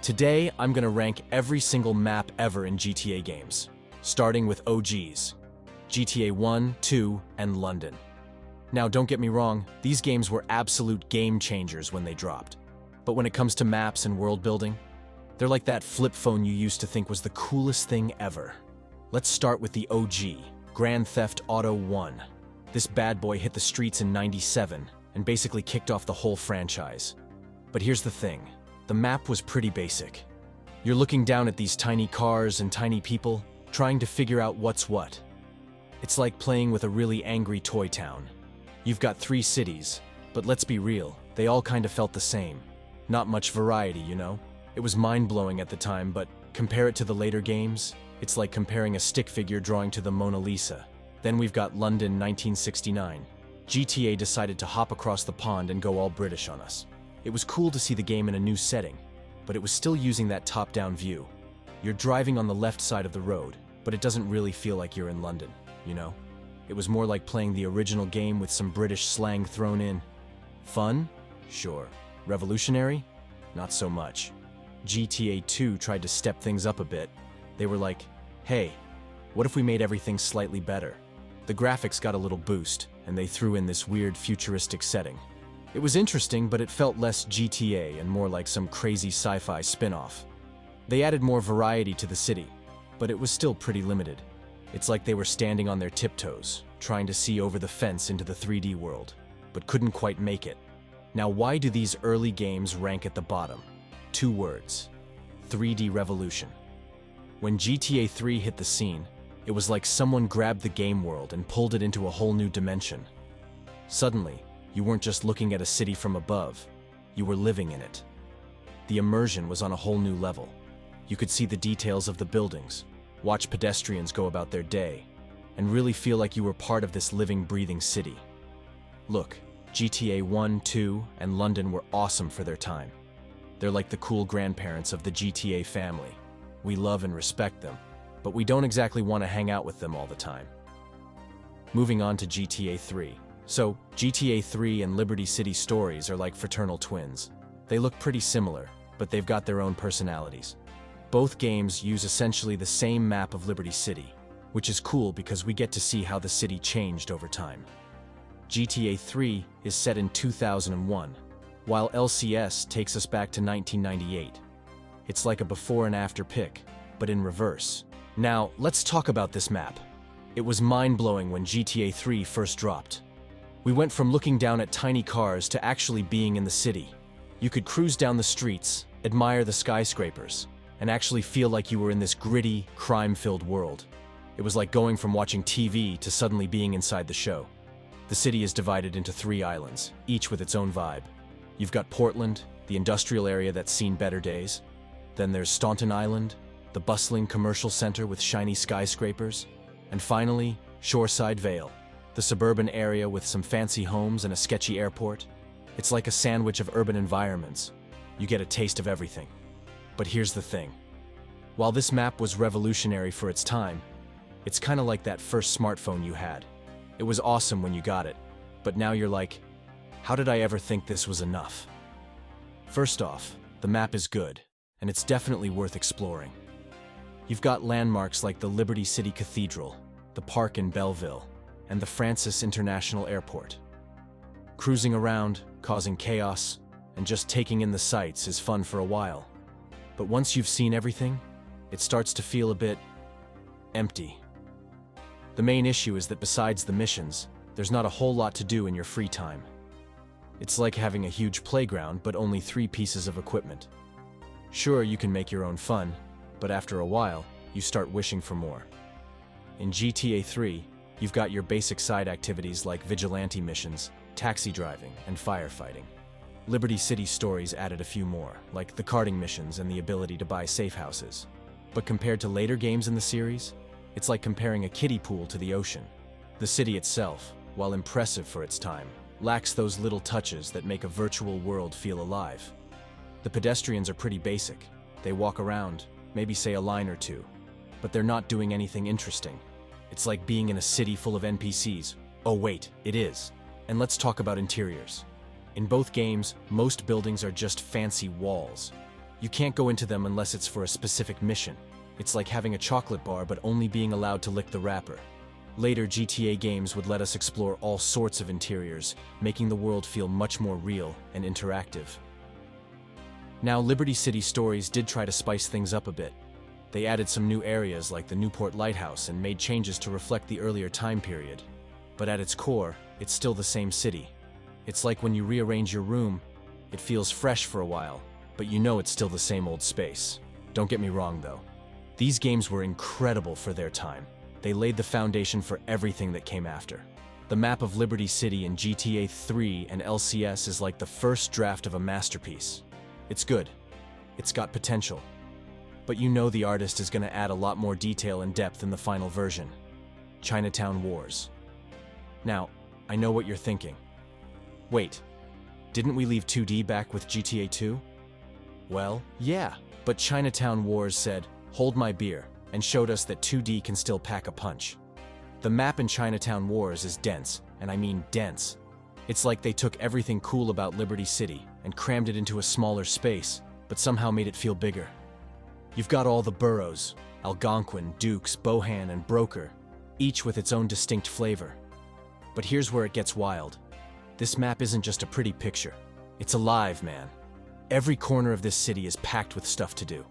Today, I'm gonna rank every single map ever in GTA games, starting with OGs, GTA 1, 2, and London. Now, don't get me wrong, these games were absolute game changers when they dropped. But when it comes to maps and world building, they're like that flip phone you used to think was the coolest thing ever. Let's start with the OG, Grand Theft Auto 1. This bad boy hit the streets in '97 and basically kicked off the whole franchise. But here's the thing, the map was pretty basic. You're looking down at these tiny cars and tiny people, trying to figure out what's what. It's like playing with a really angry toy town. You've got 3 cities, but let's be real, they all kind of felt the same. Not much variety, you know? It was mind-blowing at the time, but compare it to the later games, it's like comparing a stick figure drawing to the Mona Lisa. Then we've got London 1969. GTA decided to hop across the pond and go all British on us. It was cool to see the game in a new setting, but it was still using that top-down view. You're driving on the left side of the road, but it doesn't really feel like you're in London, you know? It was more like playing the original game with some British slang thrown in. Fun? Sure. Revolutionary? Not so much. GTA 2 tried to step things up a bit. They were like, hey, what if we made everything slightly better? The graphics got a little boost, and they threw in this weird futuristic setting. It was interesting, but it felt less GTA and more like some crazy sci-fi spin-off. They added more variety to the city, but it was still pretty limited. It's like they were standing on their tiptoes, trying to see over the fence into the 3D world, but couldn't quite make it. Now, why do these early games rank at the bottom? 2 words: 3D revolution. When GTA 3 hit the scene, it was like someone grabbed the game world and pulled it into a whole new dimension. Suddenly, you weren't just looking at a city from above, you were living in it. The immersion was on a whole new level. You could see the details of the buildings, watch pedestrians go about their day, and really feel like you were part of this living, breathing city. Look, GTA 1, 2, and London were awesome for their time. They're like the cool grandparents of the GTA family. We love and respect them, but we don't exactly want to hang out with them all the time. Moving on to GTA 3. So, GTA 3 and Liberty City Stories are like fraternal twins. They look pretty similar, but they've got their own personalities. Both games use essentially the same map of Liberty City, which is cool because we get to see how the city changed over time. GTA 3 is set in 2001, while LCS takes us back to 1998. It's like a before and after pic, but in reverse. Now, let's talk about this map. It was mind-blowing when GTA 3 first dropped. We went from looking down at tiny cars to actually being in the city. You could cruise down the streets, admire the skyscrapers, and actually feel like you were in this gritty, crime-filled world. It was like going from watching TV to suddenly being inside the show. The city is divided into 3 islands, each with its own vibe. You've got Portland, the industrial area that's seen better days. Then there's Staunton Island, the bustling commercial center with shiny skyscrapers. And finally, Shoreside Vale, the suburban area with some fancy homes and a sketchy airport. It's like a sandwich of urban environments. You get a taste of everything. But here's the thing. While this map was revolutionary for its time, it's kind of like that first smartphone you had. It was awesome when you got it, but now you're like, how did I ever think this was enough? First off, the map is good, and it's definitely worth exploring. You've got landmarks like the Liberty City Cathedral, the park in Belleville, and the Francis International Airport. Cruising around, causing chaos, and just taking in the sights is fun for a while. But once you've seen everything, it starts to feel a bit empty. The main issue is that besides the missions, there's not a whole lot to do in your free time. It's like having a huge playground, but only 3 pieces of equipment. Sure, you can make your own fun, but after a while, you start wishing for more. In GTA 3, you've got your basic side activities like vigilante missions, taxi driving, and firefighting. Liberty City Stories added a few more, like the karting missions and the ability to buy safe houses. But compared to later games in the series, it's like comparing a kiddie pool to the ocean. The city itself, while impressive for its time, lacks those little touches that make a virtual world feel alive. The pedestrians are pretty basic. They walk around, maybe say a line or two, but they're not doing anything interesting. It's like being in a city full of NPCs. Oh wait, it is. And let's talk about interiors. In both games, most buildings are just fancy walls. You can't go into them unless it's for a specific mission. It's like having a chocolate bar but only being allowed to lick the wrapper. Later, GTA games would let us explore all sorts of interiors, making the world feel much more real and interactive. Now, Liberty City Stories did try to spice things up a bit. They added some new areas like the Newport Lighthouse and made changes to reflect the earlier time period. But at its core, it's still the same city. It's like when you rearrange your room, it feels fresh for a while, but you know it's still the same old space. Don't get me wrong though. These games were incredible for their time. They laid the foundation for everything that came after. The map of Liberty City in GTA 3 and LCS is like the first draft of a masterpiece. It's good. It's got potential. But you know the artist is going to add a lot more detail and depth in the final version. Chinatown Wars. Now, I know what you're thinking. Wait, didn't we leave 2D back with GTA 2? Well, yeah, but Chinatown Wars said, "Hold my beer," and showed us that 2D can still pack a punch. The map in Chinatown Wars is dense, and I mean dense. It's like they took everything cool about Liberty City and crammed it into a smaller space, but somehow made it feel bigger. You've got all the boroughs, Algonquin, Dukes, Bohan, and Broker, each with its own distinct flavor. But here's where it gets wild. This map isn't just a pretty picture. It's alive, man. Every corner of this city is packed with stuff to do.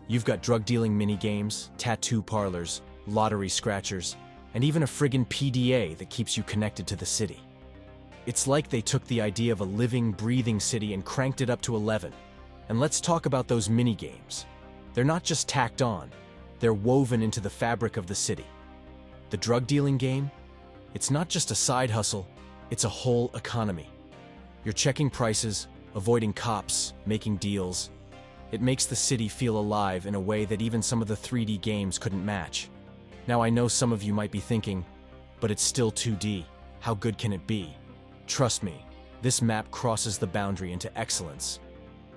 You've got drug-dealing mini-games, tattoo parlors, lottery scratchers, and even a friggin' PDA that keeps you connected to the city. It's like they took the idea of a living, breathing city and cranked it up to 11. And let's talk about those mini-games. They're not just tacked on, they're woven into the fabric of the city. The drug-dealing game? It's not just a side hustle, it's a whole economy. You're checking prices, avoiding cops, making deals. It makes the city feel alive in a way that even some of the 3D games couldn't match. Now I know some of you might be thinking, but it's still 2D. How good can it be? Trust me, this map crosses the boundary into excellence.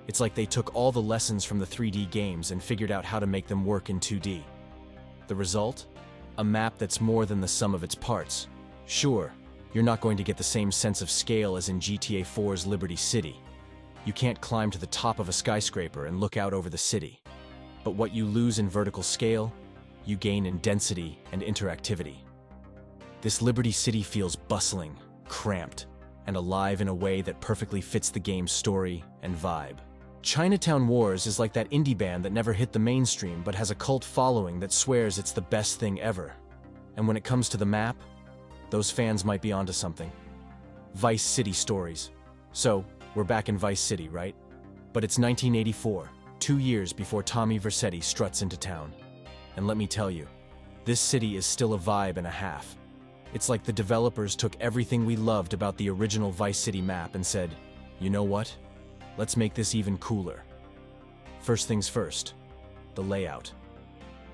It's like they took all the lessons from the 3D games and figured out how to make them work in 2D. The result? A map that's more than the sum of its parts. Sure, you're not going to get the same sense of scale as in GTA 4's Liberty City. You can't climb to the top of a skyscraper and look out over the city. But what you lose in vertical scale, you gain in density and interactivity. This Liberty City feels bustling, cramped, and alive in a way that perfectly fits the game's story and vibe. Chinatown Wars is like that indie band that never hit the mainstream but has a cult following that swears it's the best thing ever. And when it comes to the map, those fans might be onto something. Vice City Stories. So, we're back in Vice City, right? But it's 1984, 2 years before Tommy Vercetti struts into town. And let me tell you, this city is still a vibe and a half. It's like the developers took everything we loved about the original Vice City map and said, you know what? Let's make this even cooler. First things first, the layout.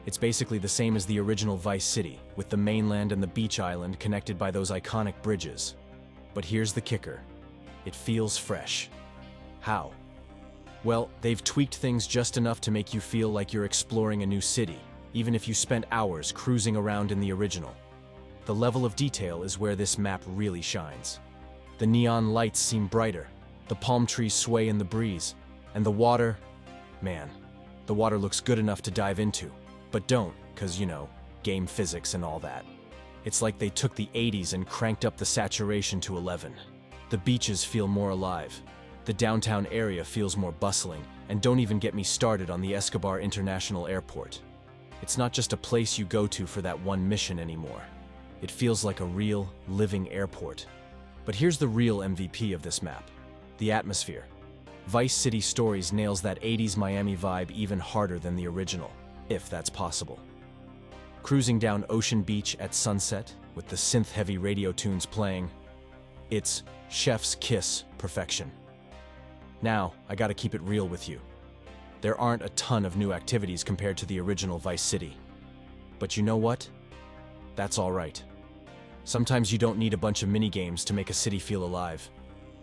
It's basically the same as the original Vice City, with the mainland and the beach island connected by those iconic bridges. But here's the kicker. It feels fresh. How? Well, they've tweaked things just enough to make you feel like you're exploring a new city, even if you spent hours cruising around in the original. The level of detail is where this map really shines. The neon lights seem brighter, the palm trees sway in the breeze, and the water, man, the water looks good enough to dive into. But don't, 'cause you know, game physics and all that. It's like they took the 80s and cranked up the saturation to 11. The beaches feel more alive. The downtown area feels more bustling, and don't even get me started on the Escobar International Airport. It's not just a place you go to for that one mission anymore. It feels like a real, living airport. But here's the real MVP of this map. The atmosphere. Vice City Stories nails that 80s Miami vibe even harder than the original, if that's possible. Cruising down Ocean Beach at sunset, with the synth-heavy radio tunes playing, it's chef's kiss perfection. Now, I gotta keep it real with you. There aren't a ton of new activities compared to the original Vice City. But you know what? That's all right. Sometimes you don't need a bunch of mini-games to make a city feel alive.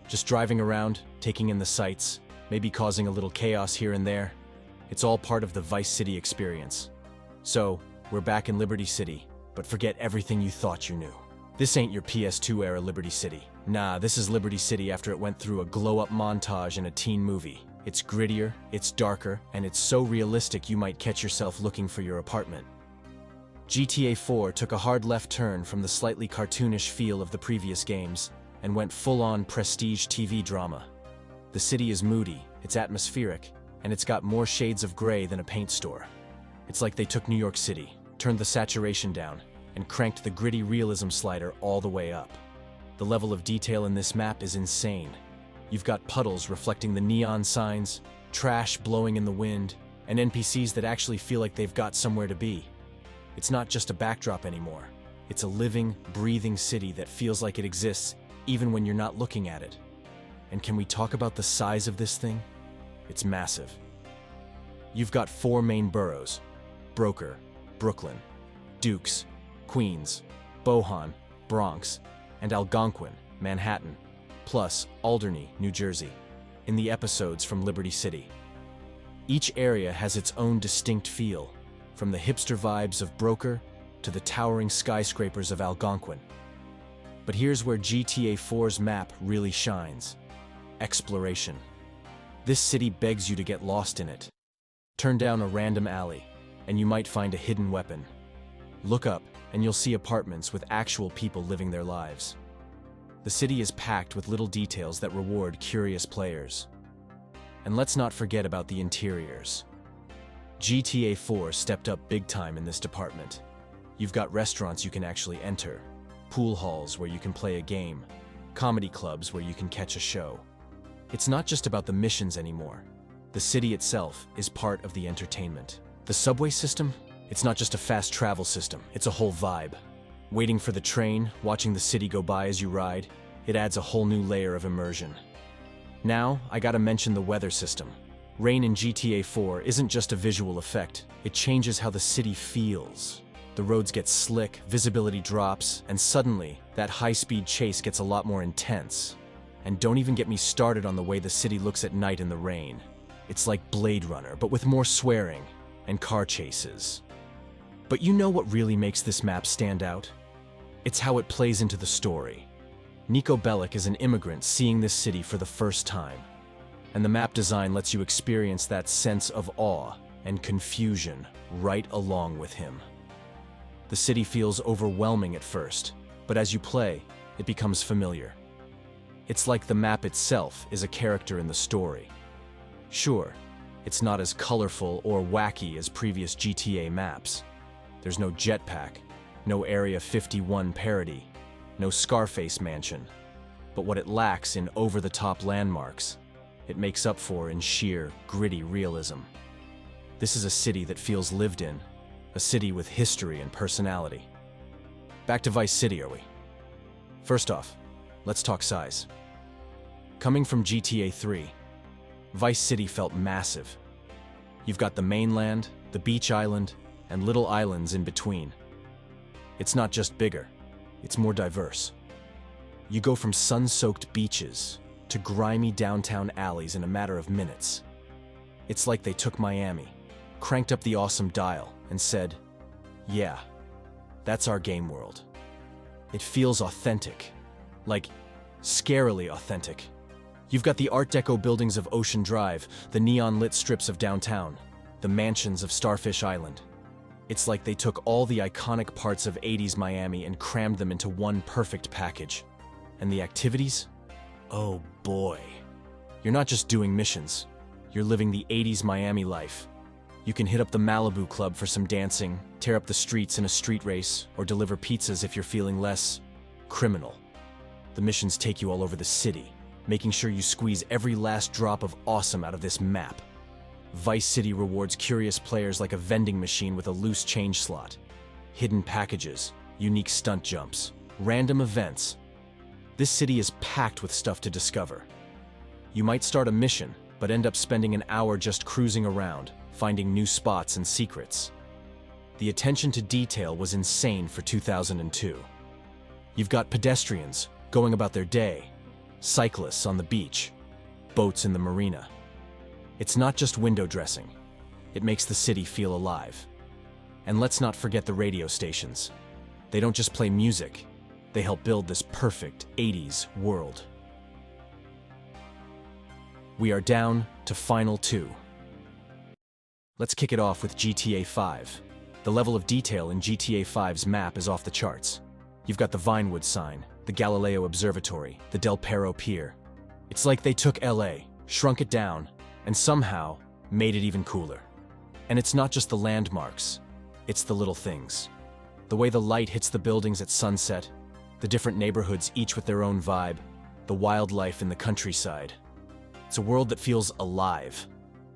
Just driving around, taking in the sights, maybe causing a little chaos here and there. It's all part of the Vice City experience. So, we're back in Liberty City, but forget everything you thought you knew. This ain't your PS2 era Liberty City. Nah, this is Liberty City after it went through a glow-up montage in a teen movie. It's grittier, it's darker, and it's so realistic you might catch yourself looking for your apartment. GTA 4 took a hard left turn from the slightly cartoonish feel of the previous games and went full-on prestige TV drama. The city is moody, it's atmospheric, and it's got more shades of gray than a paint store. It's like they took New York City, turned the saturation down, and cranked the gritty realism slider all the way up. The level of detail in this map is insane. You've got puddles reflecting the neon signs, trash blowing in the wind, and NPCs that actually feel like they've got somewhere to be. It's not just a backdrop anymore. It's a living, breathing city that feels like it exists even when you're not looking at it. And can we talk about the size of this thing? It's massive. You've got 4 main boroughs: Broker, Brooklyn, Dukes, Queens, Bohan, Bronx, and Algonquin, Manhattan, plus Alderney, New Jersey, in the episodes from Liberty City. Each area has its own distinct feel, from the hipster vibes of Broker to the towering skyscrapers of Algonquin. But here's where GTA 4's map really shines: exploration. This city begs you to get lost in it. Turn down a random alley, and you might find a hidden weapon. Look up, and you'll see apartments with actual people living their lives. The city is packed with little details that reward curious players. And let's not forget about the interiors. GTA 4 stepped up big time in this department. You've got restaurants you can actually enter, pool halls where you can play a game, comedy clubs where you can catch a show. It's not just about the missions anymore. The city itself is part of the entertainment. The subway system? It's not just a fast travel system, it's a whole vibe. Waiting for the train, watching the city go by as you ride, it adds a whole new layer of immersion. Now, I gotta mention the weather system. Rain in GTA 4 isn't just a visual effect, it changes how the city feels. The roads get slick, visibility drops, and suddenly, that high-speed chase gets a lot more intense. And don't even get me started on the way the city looks at night in the rain. It's like Blade Runner, but with more swearing and car chases. But you know what really makes this map stand out? It's how it plays into the story. Niko Bellic is an immigrant seeing this city for the first time. And the map design lets you experience that sense of awe and confusion right along with him. The city feels overwhelming at first, but as you play, it becomes familiar. It's like the map itself is a character in the story. Sure, it's not as colorful or wacky as previous GTA maps. There's no jetpack, no Area 51 parody, no Scarface mansion. But what it lacks in over-the-top landmarks, it makes up for in sheer, gritty realism. This is a city that feels lived in, a city with history and personality. Back to Vice City, are we? First off, let's talk size. Coming from GTA 3, Vice City felt massive. You've got the mainland, the beach island, and little islands in between. It's not just bigger, it's more diverse. You go from sun-soaked beaches to grimy downtown alleys in a matter of minutes. It's like they took Miami, cranked up the awesome dial, and said, yeah, that's our game world. It feels authentic, like scarily authentic. You've got the Art Deco buildings of Ocean Drive, the neon-lit strips of downtown, the mansions of Starfish Island. It's like they took all the iconic parts of 80s Miami and crammed them into one perfect package. And the activities? Oh boy. You're not just doing missions, you're living the 80s Miami life. You can hit up the Malibu Club for some dancing, tear up the streets in a street race, or deliver pizzas if you're feeling less criminal. The missions take you all over the city, making sure you squeeze every last drop of awesome out of this map. Vice City rewards curious players like a vending machine with a loose change slot, hidden packages, unique stunt jumps, random events. This city is packed with stuff to discover. You might start a mission, but end up spending an hour just cruising around, finding new spots and secrets. The attention to detail was insane for 2002. You've got pedestrians going about their day, cyclists on the beach, boats in the marina. It's not just window dressing. It makes the city feel alive. And let's not forget the radio stations. They don't just play music, they help build this perfect 80s world. We are down to Final 2. Let's kick it off with GTA 5. The level of detail in GTA 5's map is off the charts. You've got the Vinewood sign, the Galileo Observatory, the Del Perro Pier. It's like they took LA, shrunk it down, and somehow made it even cooler. And it's not just the landmarks, it's the little things. The way the light hits the buildings at sunset, the different neighborhoods each with their own vibe, the wildlife in the countryside. It's a world that feels alive.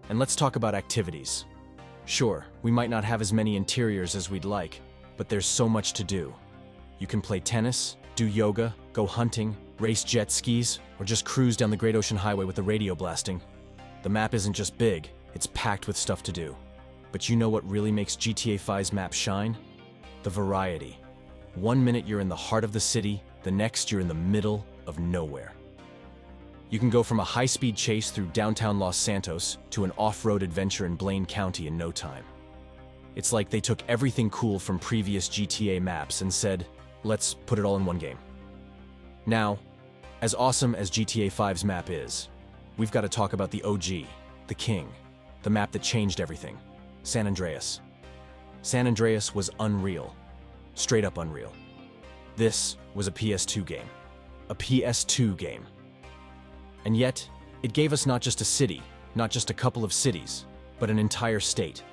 And let's talk about activities. Sure, we might not have as many interiors as we'd like, but there's so much to do. You can play tennis, do yoga, go hunting, race jet skis, or just cruise down the Great Ocean Highway with the radio blasting. The map isn't just big, it's packed with stuff to do. But you know what really makes GTA 5's map shine? The variety. 1 minute you're in the heart of the city, the next you're in the middle of nowhere. You can go from a high-speed chase through downtown Los Santos to an off-road adventure in Blaine County in no time. It's like they took everything cool from previous GTA maps and said, let's put it all in one game. Now, as awesome as GTA 5's map is, we've got to talk about the OG, the king, the map that changed everything, San Andreas. San Andreas was unreal, straight up unreal. This was a PS2 game, a PS2 game. And yet, it gave us not just a city, not just a couple of cities, but an entire state.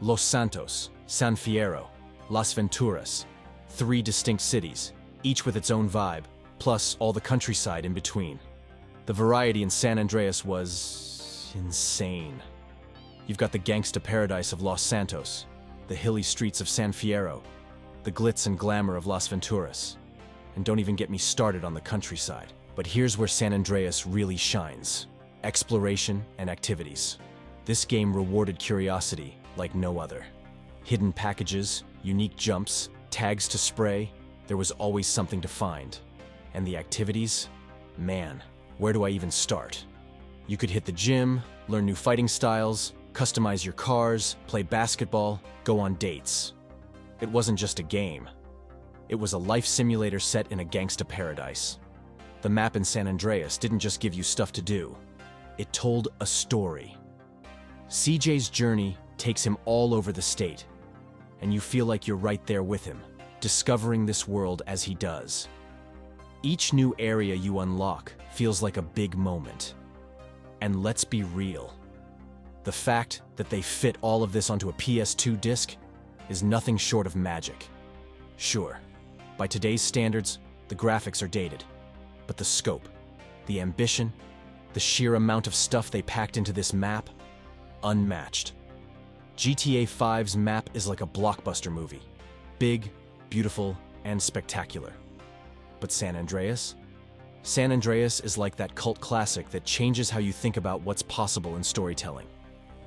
Los Santos, San Fierro, Las Venturas, 3 distinct cities, each with its own vibe, plus all the countryside in between. The variety in San Andreas was insane. You've got the gangsta paradise of Los Santos, the hilly streets of San Fierro, the glitz and glamour of Las Venturas. And don't even get me started on the countryside. But here's where San Andreas really shines: exploration and activities. This game rewarded curiosity like no other. Hidden packages, unique jumps, tags to spray, there was always something to find. And the activities? Man, where do I even start? You could hit the gym, learn new fighting styles, customize your cars, play basketball, go on dates. It wasn't just a game. It was a life simulator set in a gangsta paradise. The map in San Andreas didn't just give you stuff to do. It told a story. CJ's journey takes him all over the state, and you feel like you're right there with him, discovering this world as he does. Each new area you unlock feels like a big moment. And let's be real. The fact that they fit all of this onto a PS2 disc is nothing short of magic. Sure, by today's standards, the graphics are dated. But the scope, the ambition, the sheer amount of stuff they packed into this map, unmatched. GTA 5's map is like a blockbuster movie. Big, beautiful, and spectacular. But San Andreas? San Andreas is like that cult classic that changes how you think about what's possible in storytelling.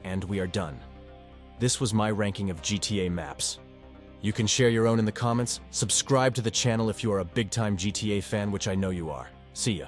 And we are done. This was my ranking of GTA maps. You can share your own in the comments, subscribe to the channel if you are a big-time GTA fan, which I know you are. See ya.